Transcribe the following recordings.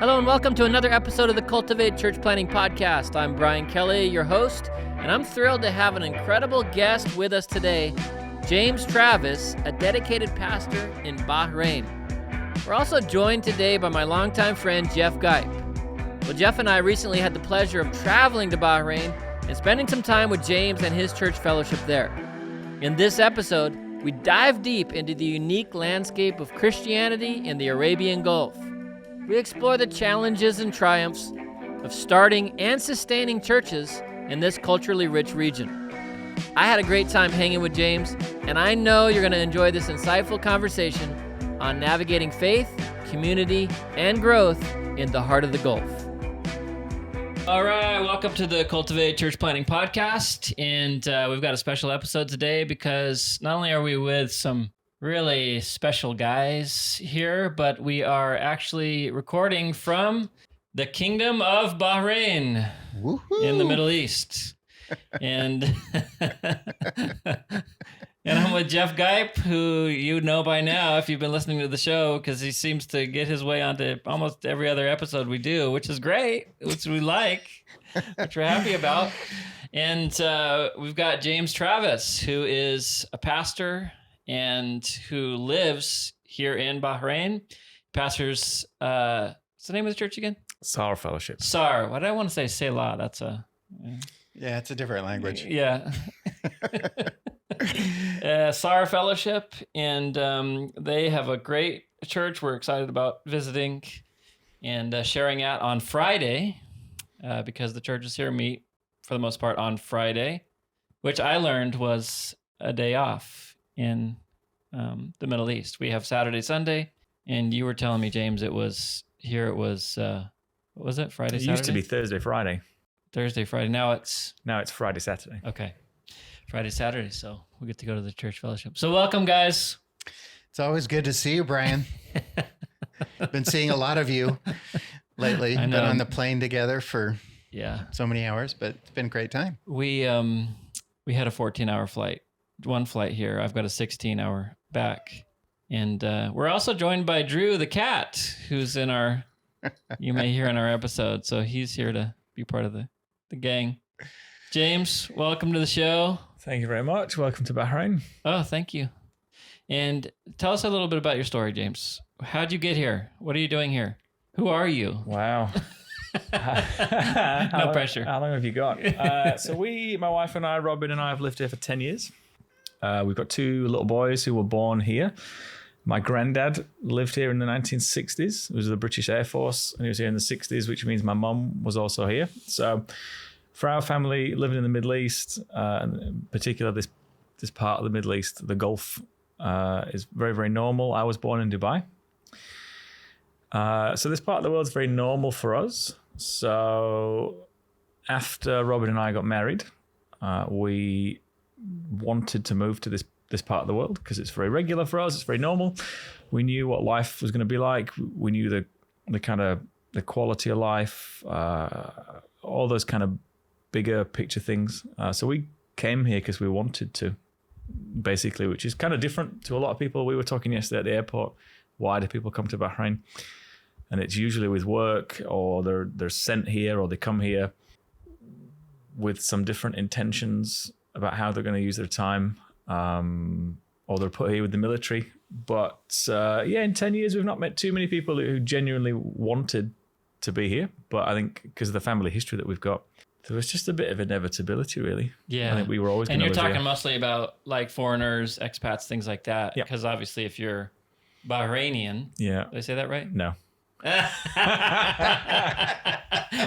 Hello and welcome to another episode of the Cultivate Church Planting Podcast. I'm Brian Kelly, your host, and I'm thrilled to have an incredible guest with us today, James Travis, a dedicated pastor in Bahrain. We're also joined today by my longtime friend, Jeff Gipe. Well, Jeff and I recently had the pleasure of traveling to Bahrain and spending some time with James and his church fellowship there. In this episode, we dive deep into the unique landscape of Christianity in the Arabian Gulf. We explore the challenges and triumphs of starting and sustaining churches in this culturally rich region. I had a great time hanging with James, and I know you're going to enjoy this insightful conversation on navigating faith, community, and growth in the heart of the Gulf. All right, welcome to the Cultivate Church Planting Podcast, and we've got a special episode today because not only are we with some really special guys here, but we are actually recording from the Kingdom of Bahrain. Woo-hoo. In the Middle East. And I'm with Jeff Gipe, who you know by now if you've been listening to the show, because he seems to get his way onto almost every other episode we do, which is great, which we like, which we're happy about. And we've got James Travis, who is a pastor and who lives here in Bahrain. Pastors, what's the name of the church again? SAR Fellowship. SAR. Why did I want to say Selah? That's a... Yeah, it's a different language. Yeah. SAR Fellowship, and they have a great church we're excited about visiting and sharing at on Friday, because the churches here meet, for the most part, on Friday, which I learned was a day off in the Middle East. We have Saturday, Sunday, and you were telling me, James, it was what was it? Friday, Saturday? It used to be Thursday, Friday. Thursday, Friday. Now it's Friday, Saturday. Okay. Friday, Saturday. So we get to go to the church fellowship. So welcome, guys. It's always good to see you, Brian. Been seeing a lot of you lately. I know. Been on the plane together for so many hours, but it's been a great time. We had a 14-hour flight. One flight here. I've got a 16-hour back. And we're also joined by Drew the cat, who's in our, you may hear in our episode. So he's here to be part of the gang. James, welcome to the show. Thank you very much. Welcome to Bahrain. Oh, thank you. And tell us a little bit about your story, James. How'd you get here? What are you doing here? Who are you? Wow. No pressure. How long have you got? So my wife and I, Robin and I, have lived here for 10 years. We've got two little boys who were born here. My granddad lived here in the 1960s. He was the British Air Force, and he was here in the 60s, which means my mum was also here. So for our family living in the Middle East, and in particular this part of the Middle East, the Gulf, is very, very normal. I was born in Dubai. So this part of the world is very normal for us. So after Robin and I got married, we wanted to move to this part of the world because it's very regular for us. It's very normal. We knew what life was going to be like. We knew the kind of the quality of life, all those kind of bigger picture things. So we came here because we wanted to, basically, which is kind of different to a lot of people. We were talking yesterday at the airport. Why do people come to Bahrain? And it's usually with work, or they're sent here, or they come here with some different intentions about how they're going to use their time, or they're put here with the military. But in 10 years, we've not met too many people who genuinely wanted to be here. But I think because of the family history that we've got, there was just a bit of inevitability, really. Yeah. I think we were always going to live here. And you're talking mostly about like foreigners, expats, things like that. Yeah. Because obviously if you're Bahrainian, Yeah. did I say that right? No.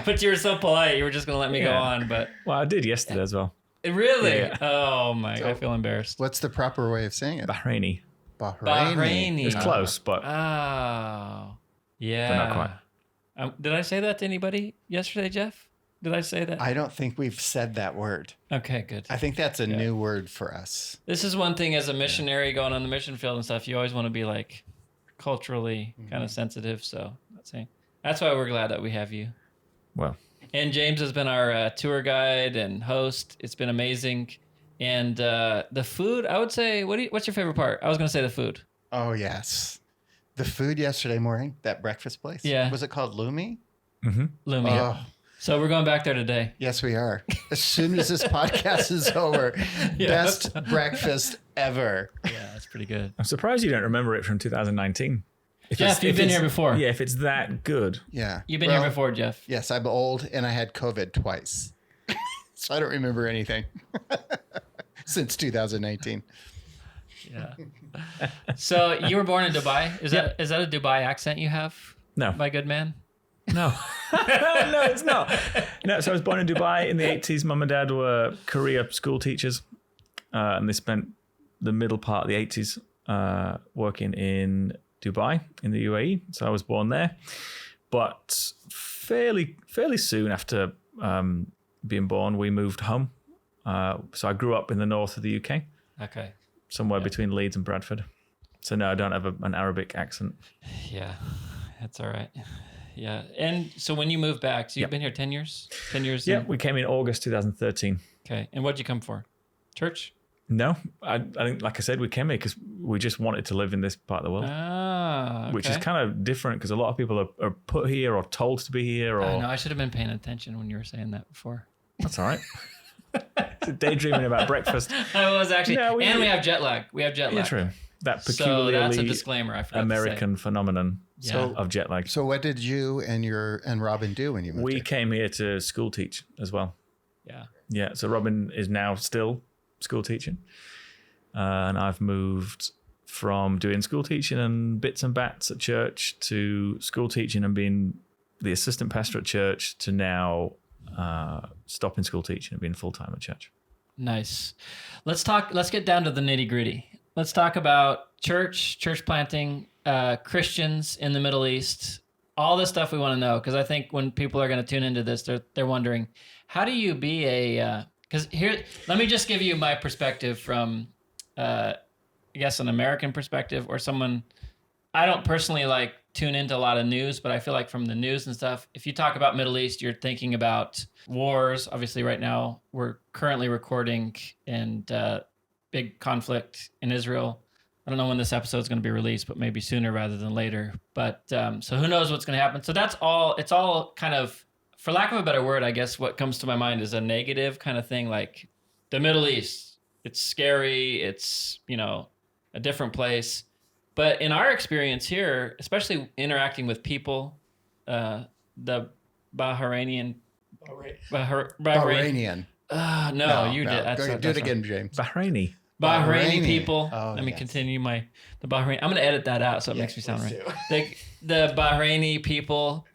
But you were so polite. You were just going to let me go on. But Well, I did yesterday as well. really? Yeah. Oh my! I feel embarrassed. What's the proper way of saying it? Bahraini. Bahraini. It's close, but Oh, yeah. not quite. Did I say that to anybody yesterday, Jeff? Did I say that? I don't think we've said that word. Okay, good. I think that's a new word for us. This is one thing as a missionary going on the mission field and stuff. You always want to be like culturally kind of sensitive. So that's why we're glad that we have you. Well, And James has been our tour guide and host. It's been amazing. And the food, I would say, what's your favorite part? I was going to say the food. Oh, yes. The food yesterday morning, that breakfast place. Yeah. Was it called Lumi? Mm-hmm. Lumi. Oh, So we're going back there today. yes, we are. As soon as this podcast is over, Yeah. best breakfast ever. Yeah, that's pretty good. I'm surprised you don't remember it from 2019. Jeff, you've been here before. Yeah, if it's that good. Yeah. You've been Well, here before, Jeff. Yes, I'm old and I had COVID twice. So I don't remember anything since 2019. Yeah. So you were born in Dubai. Is that a Dubai accent you have? No. My good man. No. No, it's not. No, so I was born in Dubai in the 80s. Mum and dad were career school teachers. And they spent the middle part of the 80s working in Dubai in the UAE. So I was born there. But fairly soon after being born, we moved home. So I grew up in the north of the UK, Okay. somewhere between Leeds and Bradford. So no, I don't have an Arabic accent. Yeah, that's all right. Yeah. And so when you moved back, so you've been here 10 years? 10 years? Yeah, we came in August 2013. Okay. And what'd you come for? Church? No, I think, like I said, we came here because we just wanted to live in this part of the world. Ah, okay. Which is kind of different because a lot of people are put here or told to be here. Or I know. I should have been paying attention when you were saying that before. That's all right. Daydreaming about breakfast. I was actually. No, we have jet lag. We have jet lag. Yeah, true. That So peculiarly that's a disclaimer. I forgot American phenomenon Yeah. of jet lag. So what did you and Robin do when you moved We here? came here to school teach as well. to say. Yeah. Yeah, so Robin is now still school teaching. And I've moved from doing school teaching and bits and bats at church to school teaching and being the assistant pastor at church to now stopping school teaching and being full-time at church. Nice. Let's get down to the nitty gritty. Let's talk about church planting, Christians in the Middle East, all this stuff we want to know. Because I think when people are going to tune into this, they're wondering, how do you be because here, let me just give you my perspective from, I guess, an American perspective or someone, I don't personally like tune into a lot of news, but I feel like from the news and stuff, if you talk about Middle East, you're thinking about wars. Obviously right now we're currently recording and big conflict in Israel. I don't know when this episode is going to be released, but maybe sooner rather than later. But so who knows what's going to happen. So that's all, it's all kind of, for lack of a better word, I guess what comes to my mind is a negative kind of thing, like the Middle East. It's scary. It's, a different place. But in our experience here, especially interacting with people, the Bahrainian. Bahrainian. No, you did. Do it again, James. Bahraini. Bahraini people. Oh, Let me yes. continue the Bahrain. I'm going to edit that out so it makes me sound right. The Bahraini people,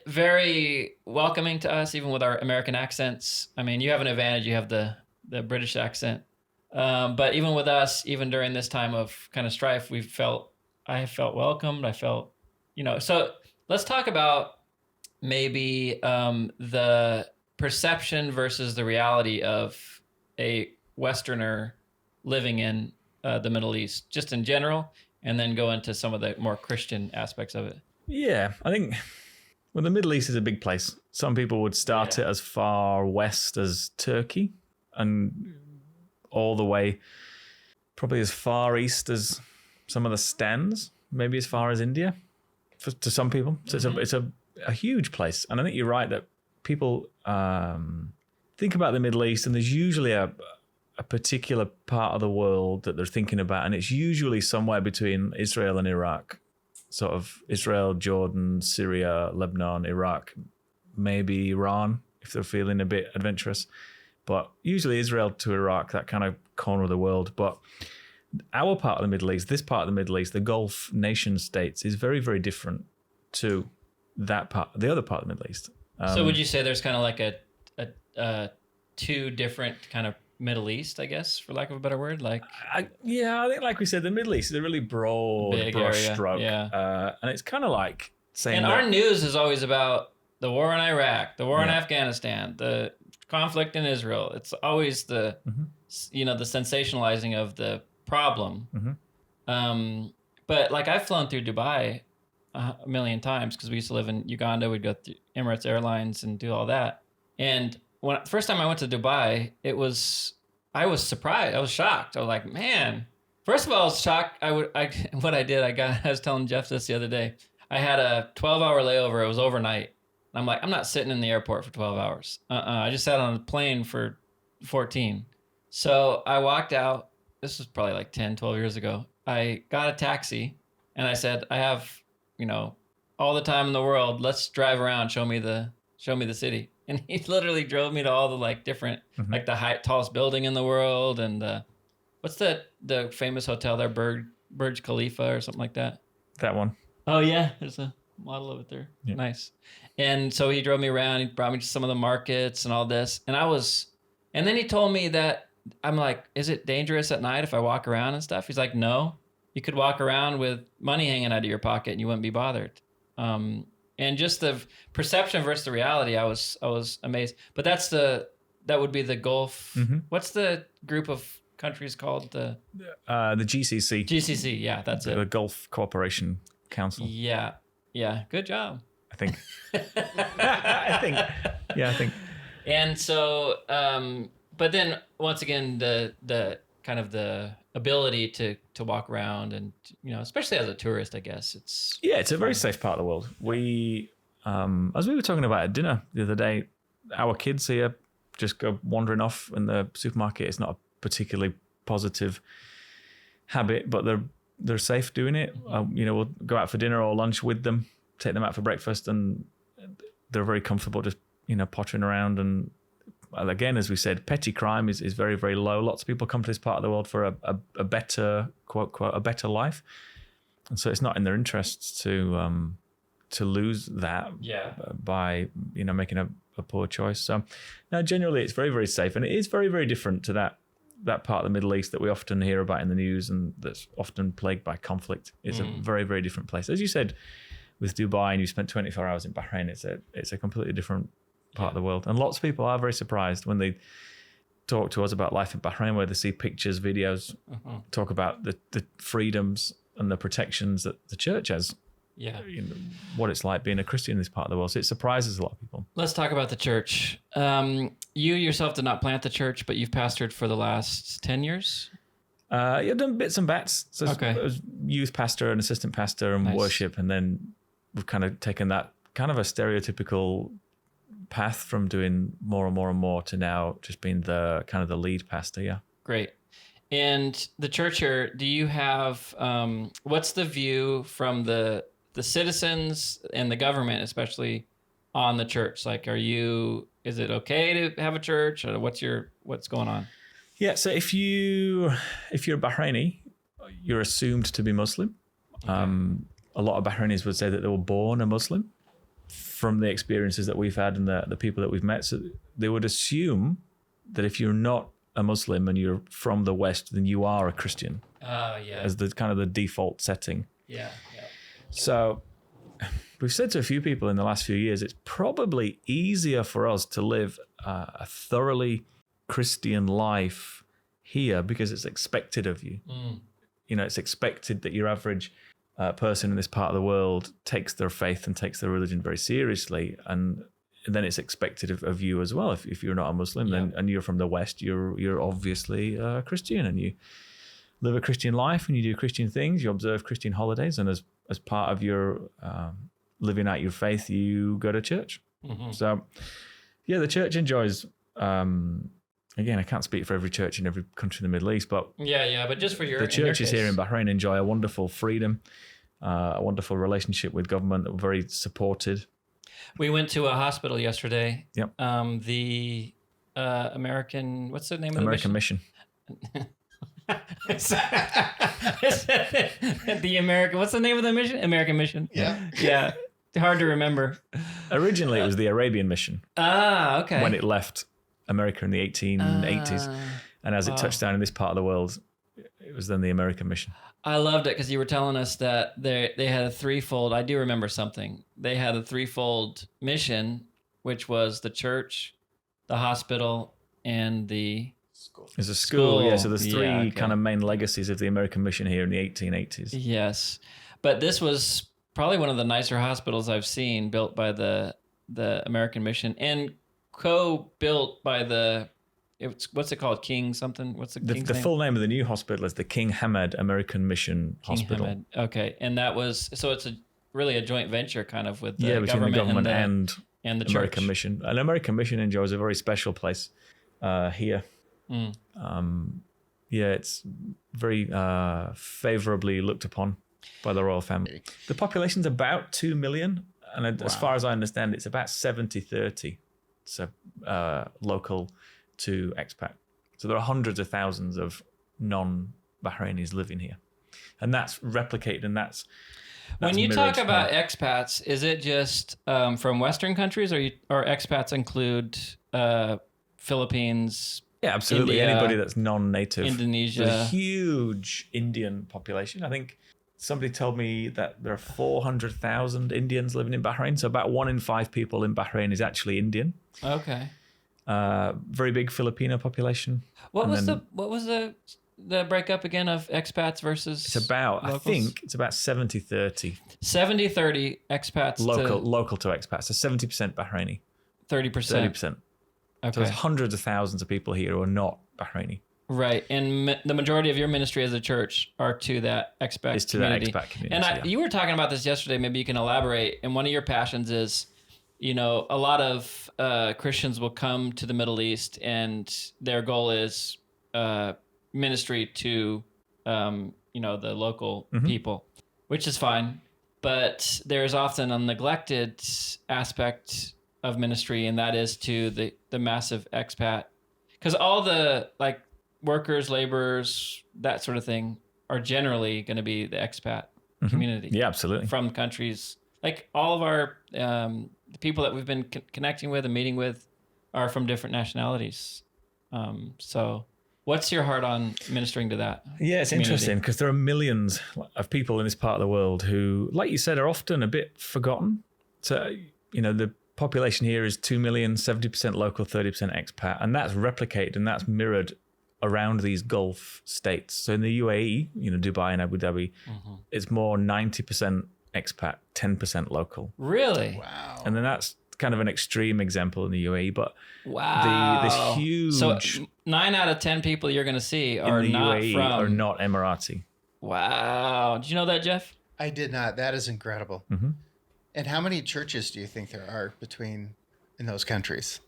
very welcoming to us, even with our American accents. I mean, you have an advantage. You have the British accent. But even with us, even during this time of kind of strife, I felt welcomed. I felt, so let's talk about maybe the perception versus the reality of a Westerner living in the Middle East, just in general, and then go into some of the more Christian aspects of it. Yeah, I think the Middle East is a big place. Some people would start it as far west as Turkey and all the way probably as far east as some of the stands, maybe as far as India to some people. So it's a huge place. And I think you're right that people think about the Middle East and there's usually a particular part of the world that they're thinking about. And it's usually somewhere between Israel and Iraq, sort of Israel, Jordan, Syria, Lebanon, Iraq, maybe Iran, if they're feeling a bit adventurous. But usually Israel to Iraq, that kind of corner of the world. But our part of the Middle East, this part of the Middle East, the Gulf nation states, is very, very different to that part, the other part of the Middle East. So would you say there's kind of like a two different kind of Middle East, I guess, for lack of a better word? Like, I think, like we said, the Middle East is a really broad Big brush area, stroke. yeah. And it's kind of like saying and that, our news is always about the war in Iraq, the war in Afghanistan, the conflict in Israel. It's always the sensationalizing of the problem. But like I've flown through Dubai a million times because we used to live in Uganda. We'd go through Emirates Airlines and do all that. And first time I went to Dubai, I was surprised. I was shocked. I was like, man, First of all, I was shocked. I was telling Jeff this the other day. I had a 12-hour layover. It was overnight. I'm like, I'm not sitting in the airport for 12 hours. I just sat on a plane for 14. So I walked out. This was probably like 10, 12 years ago. I got a taxi and I said, I have, all the time in the world. Let's drive around. Show me the city. And he literally drove me to all the like different, like the tallest building in the world. And what's the famous hotel there? Burj Khalifa or something like that. That one. Oh yeah. There's a model of it there. Yeah. Nice. And so he drove me around. He brought me to some of the markets and all this. And then he told me that, I'm like, is it dangerous at night if I walk around and stuff? He's like, no, you could walk around with money hanging out of your pocket and you wouldn't be bothered. And just the perception versus the reality, I was amazed. But that would be the Gulf. Mm-hmm. What's the group of countries called? The GCC. GCC, yeah, that's it. The Gulf Cooperation Council. Yeah. Good job. I think. I think. And so, but then once again, the kind of the ability to walk around and, especially as a tourist, I guess it's a very safe part of the world. We, as we were talking about at dinner the other day, our kids here just go wandering off in the supermarket. It's not a particularly positive habit, but they're safe doing it. We'll go out for dinner or lunch with them, take them out for breakfast, and they're very comfortable just, pottering around. And again, as we said, petty crime is very, very low. Lots of people come to this part of the world for a better, quote, quote, a better life. And so it's not in their interests to lose that by, making a poor choice. So now generally it's very, very safe. And it is very, very different to that part of the Middle East that we often hear about in the news and that's often plagued by conflict. It's a very, very different place. As you said, with Dubai, and you spent 24 hours in Bahrain, it's a completely different part of the world. And lots of people are very surprised when they talk to us about life in Bahrain, where they see pictures, videos, talk about the freedoms and the protections that the church has. Yeah. What it's like being a Christian in this part of the world. So it surprises a lot of people. Let's talk about the church. You yourself did not plant the church, but you've pastored for the last 10 years? I've done bits and bats. So I was youth pastor and assistant pastor and worship. And then we've kind of taken that kind of a stereotypical path from doing more and more and more to now just being the kind of the lead pastor. Yeah. Great. And the church here, do you have, what's the view from the citizens and the government, especially on the church? Like, is it okay to have a church, or what's going on? Yeah. So if you're Bahraini, you're assumed to be Muslim. Okay. A lot of Bahrainis would say that they were born a Muslim from the experiences that we've had and the people that we've met. So they would assume that if you're not a Muslim and you're from the West, then you are a Christian. As the kind of the default setting. Yeah. So we've said to a few people in the last few years, it's probably easier for us to live a thoroughly Christian life here because it's expected of you. It's expected that your average person in this part of the world takes their faith and takes their religion very seriously, and then it's expected of you as well. If you're not a Muslim, then and you're from the West, you're obviously a Christian, and you live a Christian life and you do Christian things. You observe Christian holidays, and as part of your living out your faith, you go to church. So, the church enjoys. Again, I can't speak for every church in every country in the Middle East, but but just for the churches here in Bahrain enjoy a wonderful freedom, a wonderful relationship with government that we're very supported. We went to a hospital yesterday. Yep. The American, what's the name of the American Mission? The American, what's the name of the mission? American Mission. Yeah. Hard to remember. Originally, it was the Arabian Mission. Okay. When it left America in the 1880s. And as it touched down in this part of the world, it was then the American Mission. I loved it because you were telling us that they had a threefold. I do remember something. They had a threefold mission, which was the church, the hospital, and the school. There's a school. Yeah. So there's three kind of main legacies of the American Mission here in the 1880s. Yes. But this was probably one of the nicer hospitals I've seen, built by the American Mission and co-built by the what's it called? King something? What's the King's The name? full name of the new hospital is the King Hamad American Mission King Hospital. Hamad. Okay, and that was so it's really a joint venture kind of with the Between government, the government and the American church. Mission. An American Mission enjoys a very special place here. It's very favorably looked upon by the royal family. The population's about 2 million, and as far as I understand, it's about 70-30. So local to expat. So there are hundreds of thousands of non-Bahrainis living here. And that's replicated, and that's when you talk mirrored. about expats, is it just from Western countries, or expats include Philippines? Yeah, absolutely. India, anybody that's non-native. Indonesia. There's a huge Indian population. I think somebody told me that there are 400,000 Indians living in Bahrain. So about 1 in 5 people in Bahrain is actually Indian. Okay. Very big Filipino population. What was the breakup again of expats versus It's about, locals? I think it's about 70-30. 70-30 expats Local to expats. So 70% Bahraini. 30%. 30%. Okay. So there's hundreds of thousands of people here who are not Bahraini. Right. And the majority of your ministry as a church are to that expat It's to community. that expat community. And you were talking about this yesterday. Maybe you can elaborate. And one of your passions is, a lot of Christians will come to the Middle East and their goal is ministry to, the local people, which is fine. But there's often a neglected aspect of ministry, and that is to the massive expat. Because all the workers, laborers, that sort of thing are generally going to be the expat community. Yeah, absolutely. From countries, like all of our the people that we've been connecting with and meeting with are from different nationalities. So what's your heart on ministering to that? Yeah, it's community? interesting because there are millions of people in this part of the world who, like you said, are often a bit forgotten. So, the population here is 2 million, 70% local, 30% expat, and that's replicated and that's mirrored around these Gulf states. So in the UAE, Dubai and Abu Dhabi, it's more 90% expat, 10% local. Really? Wow. And then that's kind of an extreme example in the UAE, but wow, this huge... So 9 out of 10 people you're going to see are in the not UAE from... are not Emirati. Wow. Did you know that, Jeff? I did not. That is incredible. And how many churches do you think there are in those countries?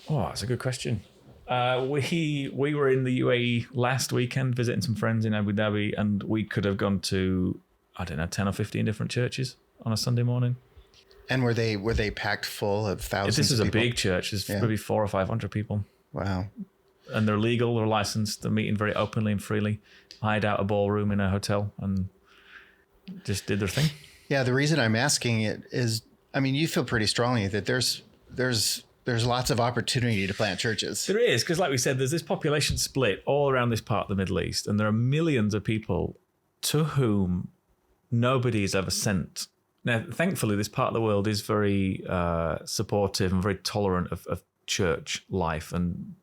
Oh, that's a good question. We were in the UAE last weekend visiting some friends in Abu Dhabi, and we could have gone to, 10 or 15 different churches on a Sunday morning. And were they packed full of thousands This is of a people? big church. There's maybe 400 or 500 people. Wow. And they're legal, they're licensed, they're meeting very openly and freely, hired out a ballroom in a hotel and just did their thing. Yeah, the reason I'm asking it is, you feel pretty strongly that there's lots of opportunity to plant churches. There is, because like we said, there's this population split all around this part of the Middle East, and there are millions of people to whom nobody is ever sent. Now, thankfully, this part of the world is very supportive and very tolerant of church life and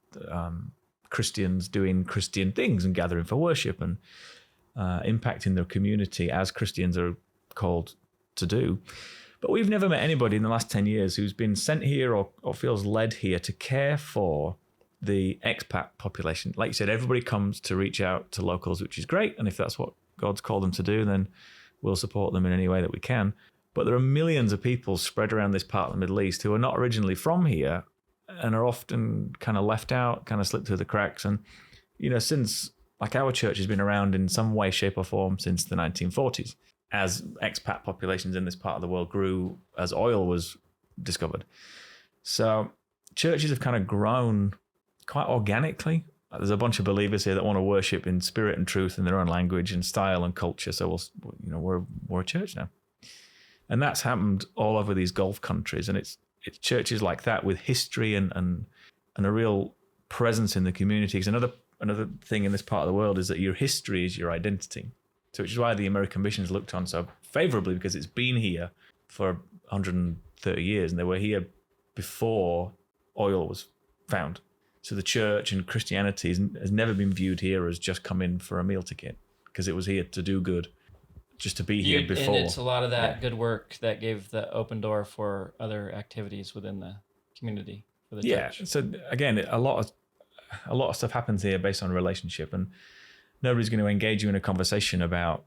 Christians doing Christian things and gathering for worship and impacting their community as Christians are called to do. But we've never met anybody in the last 10 years who's been sent here or feels led here to care for the expat population. Like you said, everybody comes to reach out to locals, which is great. And if that's what God's called them to do, then we'll support them in any way that we can. But there are millions of people spread around this part of the Middle East who are not originally from here and are often kind of left out, kind of slipped through the cracks. And, since our church has been around in some way, shape or form since the 1940s, as expat populations in this part of the world grew as oil was discovered. So churches have kind of grown quite organically. There's a bunch of believers here that want to worship in spirit and truth in their own language and style and culture. So we're a church now. And that's happened all over these Gulf countries. And it's churches like that with history and a real presence in the community. Because another thing in this part of the world is that your history is your identity. So which is why the American mission is looked on so favorably, because it's been here for 130 years and they were here before oil was found. So the church and Christianity has never been viewed here as just come in for a meal ticket, because it was here to do good, just to be here before. And it's a lot of that good work that gave the open door for other activities within the community for the church. So again, a lot of a lot of stuff happens here based on relationship, and nobody's going to engage you in a conversation about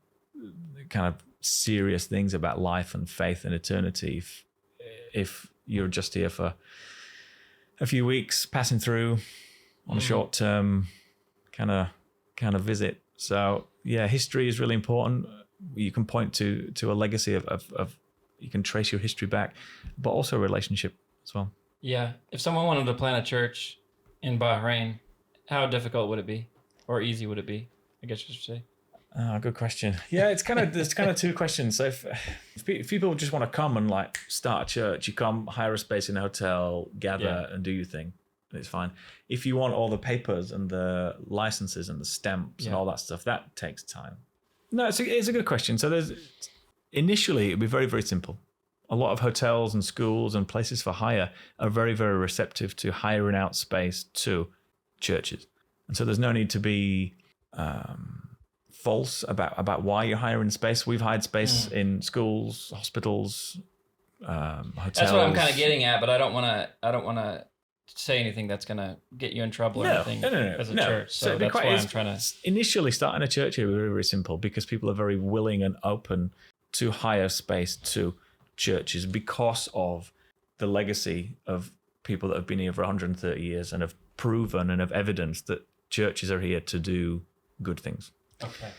kind of serious things about life and faith and eternity if you're just here for a few weeks passing through on a short term kind of visit. So yeah, history is really important. You can point to a legacy of you can trace your history back, but also a relationship as well. Yeah. If someone wanted to plant a church in Bahrain, how difficult would it be, or easy would it be? I guess you should say. Good question. Yeah, it's kind of two questions. So if people just want to come and like start a church, you come, hire a space in a hotel, gather and do your thing. It's fine. If you want all the papers and the licenses and the stamps and all that stuff, that takes time. No, it's a good question. So initially it'd be very, very simple. A lot of hotels and schools and places for hire are very, very receptive to hiring out space to churches. And so there's no need to be false about why you're hiring space. We've hired space in schools, hospitals, hotels. That's what I'm kind of getting at, but I don't want to say anything that's going to get you in trouble or anything as a church. So that's why I'm trying to... Initially, starting a church here was very, very simple because people are very willing and open to hire space to churches because of the legacy of people that have been here for 130 years and have proven and have evidenced that churches are here to do good things. Okay.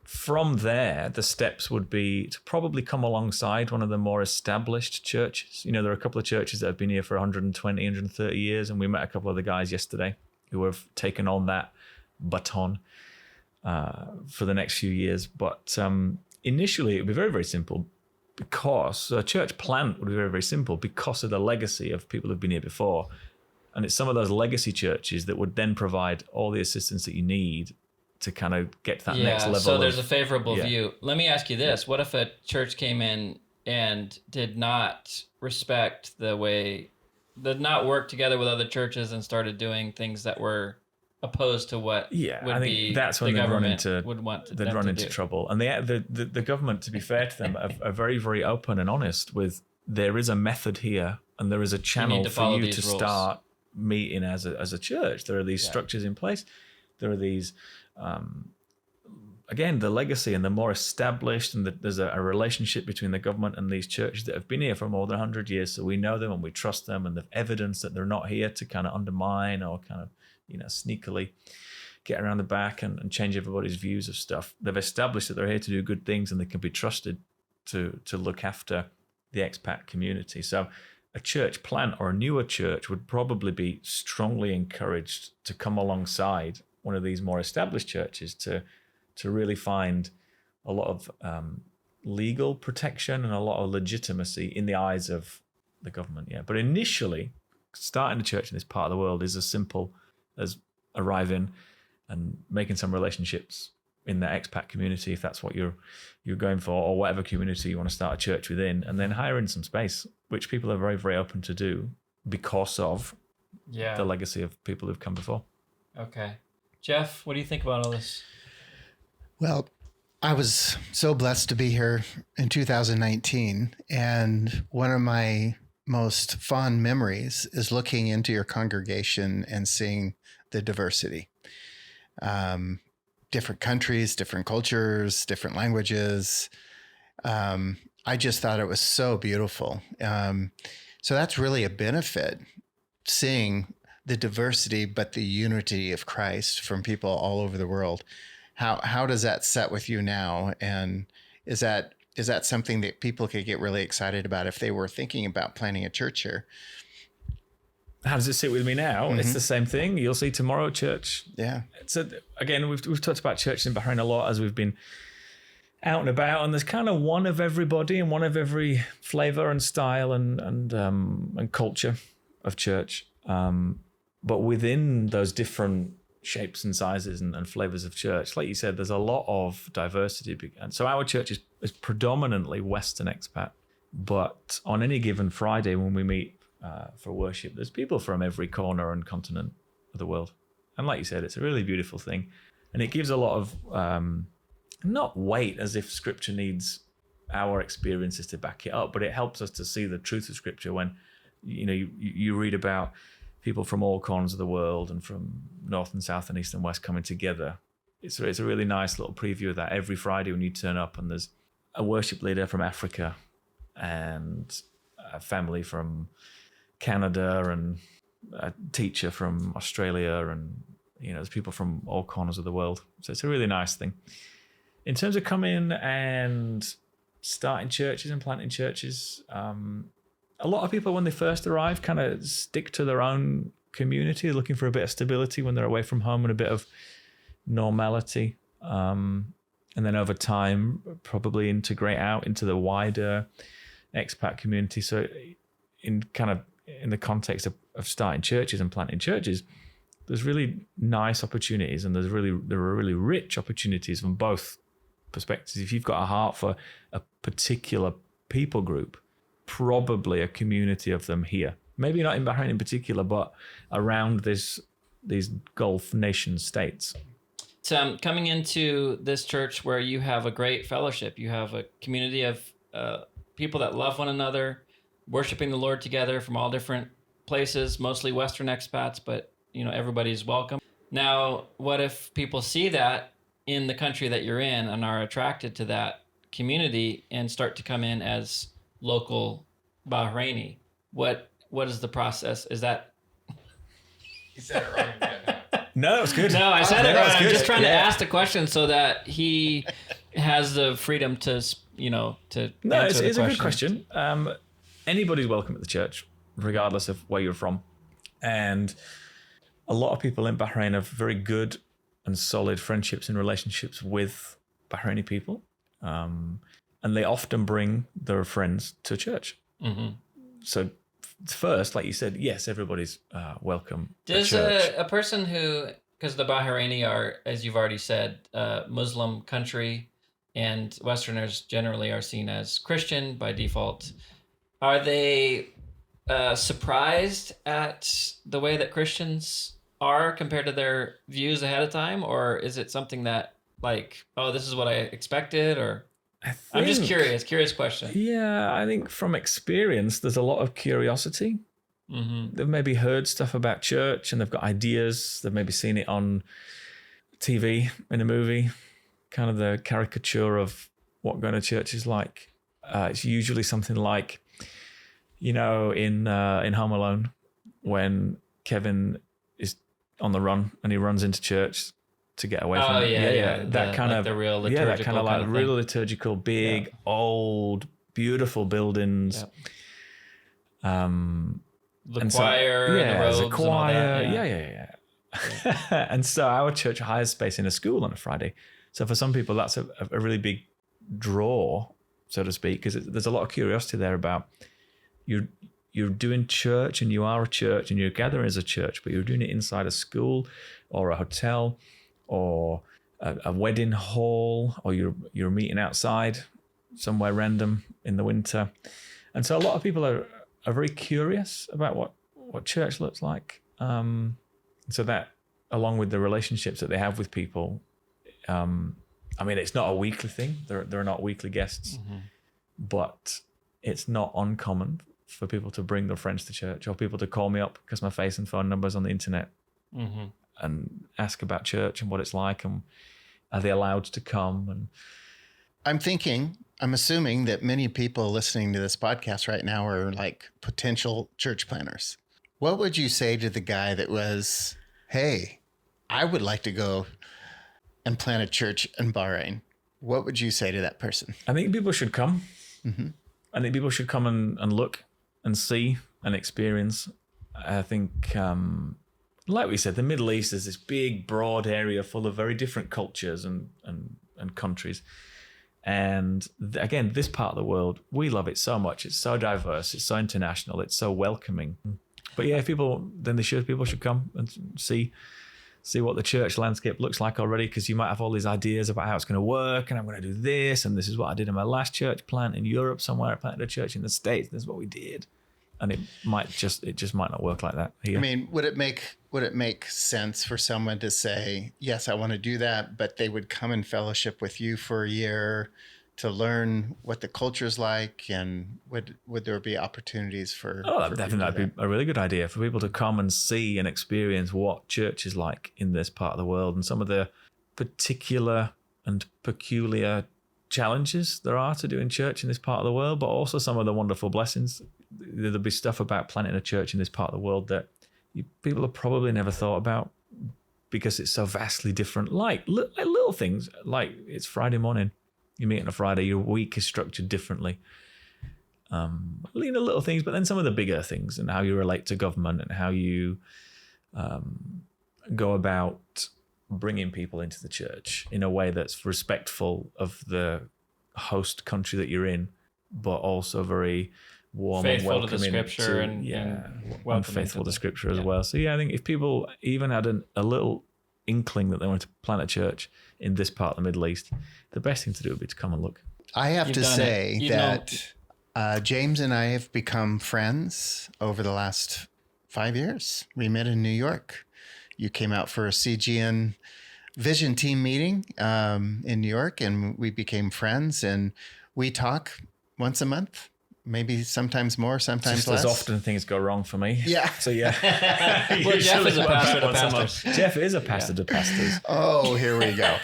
From there, the steps would be to probably come alongside one of the more established churches. You know, there are a couple of churches that have been here for 120, 130 years, and we met a couple of the guys yesterday who have taken on that baton for the next few years. But initially, it would be very, very simple because a church plant would be very, very simple because of the legacy of people who've been here before. And it's some of those legacy churches that would then provide all the assistance that you need to kind of get to that next level. So there's a favorable view. Let me ask you this. What if a church came in and did not respect did not work together with other churches and started doing things that were opposed to what that's when the government would want they'd run into trouble. And the government, to be fair to them, are very, very open and honest with there is a method here and there is a channel for you to start meeting as a church. There are these structures in place. There are these again, the legacy and the more established, and there's a relationship between the government and these churches that have been here for more than 100 years. So we know them and we trust them, and they've evidence that they're not here to kind of undermine or kind of, sneakily get around the back and change everybody's views of stuff. They've established that they're here to do good things and they can be trusted to look after the expat community. So a church plant or a newer church would probably be strongly encouraged to come alongside one of these more established churches to really find a lot of legal protection and a lot of legitimacy in the eyes of the government. Yeah, but initially, starting a church in this part of the world is as simple as arriving and making some relationships in the expat community, if that's what you're going for, or whatever community you want to start a church within, and then hiring some space, which people are very, very open to do because of the legacy of people who've come before. Okay. Jeff, what do you think about all this? Well, I was so blessed to be here in 2019, and one of my most fond memories is looking into your congregation and seeing the diversity. Different countries, different cultures, different languages. I just thought it was so beautiful. So that's really a benefit, seeing the diversity, but the unity of Christ from people all over the world. How does that set with you now? And is that something that people could get really excited about if they were thinking about planting a church here? How does it sit with me now? Mm-hmm. It's the same thing. You'll see tomorrow at church. Yeah. So again, we've talked about churches in Bahrain a lot as we've been out and about, and there's kind of one of everybody and one of every flavor and style and culture of church. But within those different shapes and sizes and flavors of church, like you said, there's a lot of diversity. And so our church is predominantly Western expat, but on any given Friday when we meet for worship, there's people from every corner and continent of the world. And like you said, it's a really beautiful thing. And it gives a lot of, not weight as if scripture needs our experiences to back it up, but it helps us to see the truth of scripture when, you read about people from all corners of the world and from north and south and east and west coming together. It's a really nice little preview of that every Friday when you turn up, and there's a worship leader from Africa and a family from Canada and a teacher from Australia, and there's people from all corners of the world. So it's a really nice thing. In terms of coming and starting churches and planting churches, a lot of people when they first arrive kind of stick to their own community, looking for a bit of stability when they're away from home and a bit of normality. And then over time, probably integrate out into the wider expat community. So in the context of starting churches and planting churches, there's really nice opportunities, and there are really rich opportunities from both perspectives. If you've got a heart for a particular people group, probably a community of them here. Maybe not in Bahrain in particular, but around these Gulf nation states. So coming into this church where you have a great fellowship, you have a community of people that love one another, worshiping the Lord together from all different places, mostly Western expats, but everybody's welcome. Now, what if people see that in the country that you're in and are attracted to that community and start to come in as local Bahraini? What is the process? Is that... He said it wrong again. No, that was good. No, I said it right. I'm just trying to ask the question so that he has the freedom to, No, answer it's the a good question. Anybody's welcome at the church, regardless of where you're from. And a lot of people in Bahrain have very good and solid friendships and relationships with Bahraini people. And they often bring their friends to church. Mm-hmm. So first, like you said, yes, everybody's welcome. Does a person who, because the Bahraini are, as you've already said, Muslim country, and Westerners generally are seen as Christian by default, are they surprised at the way that Christians are compared to their views ahead of time? Or is it something that like, oh, this is what I expected? Or I'm just curious question. Yeah, I think from experience, there's a lot of curiosity. Mm-hmm. They've maybe heard stuff about church and they've got ideas. They've maybe seen it on TV in a movie, kind of the caricature of what going to church is like. It's usually something like, in Home Alone, when Kevin is on the run and he runs into church to get away from it. Yeah. That kind of the real liturgical that kind of like real liturgical, big, old, beautiful buildings. Yeah. The choir, the robes, the choir. And all that. Yeah. And so our church hires space in a school on a Friday. So for some people, that's a really big draw, so to speak, because there's a lot of curiosity there about you're doing church and you are a church and you're gathering as a church, but you're doing it inside a school or a hotel or a wedding hall, or you're meeting outside somewhere random in the winter. And so a lot of people are very curious about what church looks like. So that, along with the relationships that they have with people, it's not a weekly thing. There are not weekly guests, mm-hmm. but it's not uncommon for people to bring their friends to church, or people to call me up because my face and phone number's on the internet, mm-hmm. and ask about church and what it's like, and are they allowed to come? And I'm assuming that many people listening to this podcast right now are like potential church planners. What would you say to the guy that was, hey, I would like to go and plant a church in Bahrain? What would you say to that person? I think people should come. Mm-hmm. I think people should come and look and see and experience. I think, like we said, the Middle East is this big, broad area full of very different cultures and countries. And again, this part of the world, we love it so much. It's so diverse. It's so international. It's so welcoming. But yeah, people should come and see what the church landscape looks like already, because you might have all these ideas about how it's going to work, and I'm going to do this, and this is what I did in my last church plant in Europe somewhere. I planted a church in the States. This is what we did. And it just might not work like that here. I mean, would it make sense for someone to say, yes, I want to do that, but they would come and fellowship with you for a year to learn what the culture's like, and would there be opportunities for? Oh, definitely, that'd be a really good idea for people to come and see and experience what church is like in this part of the world, and some of the particular and peculiar challenges there are to doing church in this part of the world, but also some of the wonderful blessings. There'll be stuff about planting a church in this part of the world that people have probably never thought about because it's so vastly different. Like little things, like it's Friday morning, you meet on a Friday, your week is structured differently. Little things, but then some of the bigger things, and how you relate to government, and how you go about bringing people into the church in a way that's respectful of the host country that you're in, but also very warm faithful and welcoming to the scripture and faithful to scripture as well. So I think if people even had a little inkling that they want to plant a church in this part of the Middle East, the best thing to do would be to come and look. I have to say that James and I have become friends over the last 5 years. We met in New York. You came out for a CGN Vision Team meeting in New York, and we became friends, and we talk once a month. Maybe sometimes more, sometimes less. As often things go wrong for me. Yeah. So yeah. Well, Jeff is a pastor to pastors. Jeff is a pastor to pastors. Oh, here we go.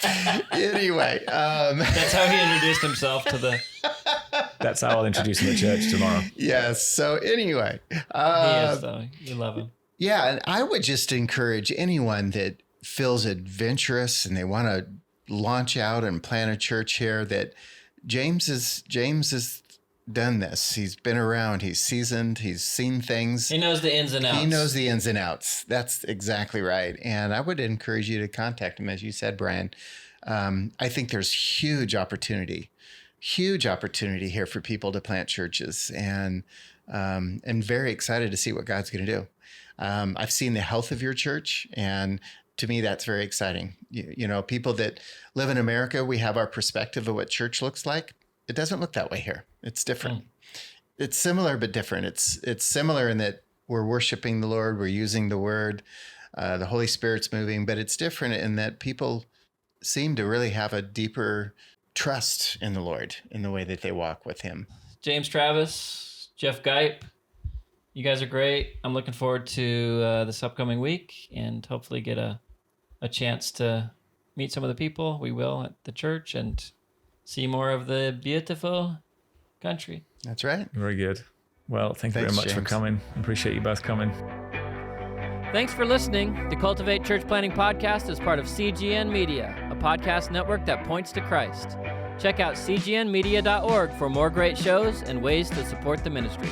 Anyway. That's how he introduced himself to the... That's how I'll introduce him to church tomorrow. Yes. So anyway. He is, though. You love him. Yeah. And I would just encourage anyone that feels adventurous and they want to launch out and plant a church here, that James is done this. He's been around. He's seasoned. He's seen things. He knows the ins and outs. He knows the ins and outs. That's exactly right. And I would encourage you to contact him, as you said, Brian. I think there's huge opportunity here for people to plant churches, and very excited to see what God's going to do. I've seen the health of your church, and to me, that's very exciting. You know, people that live in America, we have our perspective of what church looks like. It doesn't look that way here. It's different. It's similar, but different. It's similar in that we're worshiping the Lord. We're using the word. The Holy Spirit's moving, but it's different in that people seem to really have a deeper trust in the Lord in the way that they walk with him. James Travis, Jeff Gipe, you guys are great. I'm looking forward to this upcoming week and hopefully get a chance to meet some of the people. We will at the church and see more of the beautiful country. That's right. Very good. Well, thank you very much, James, for coming. Appreciate you both coming. Thanks for listening. The Cultivate Church Planting Podcast is part of CGN Media, a podcast network that points to Christ. Check out cgnmedia.org for more great shows and ways to support the ministry.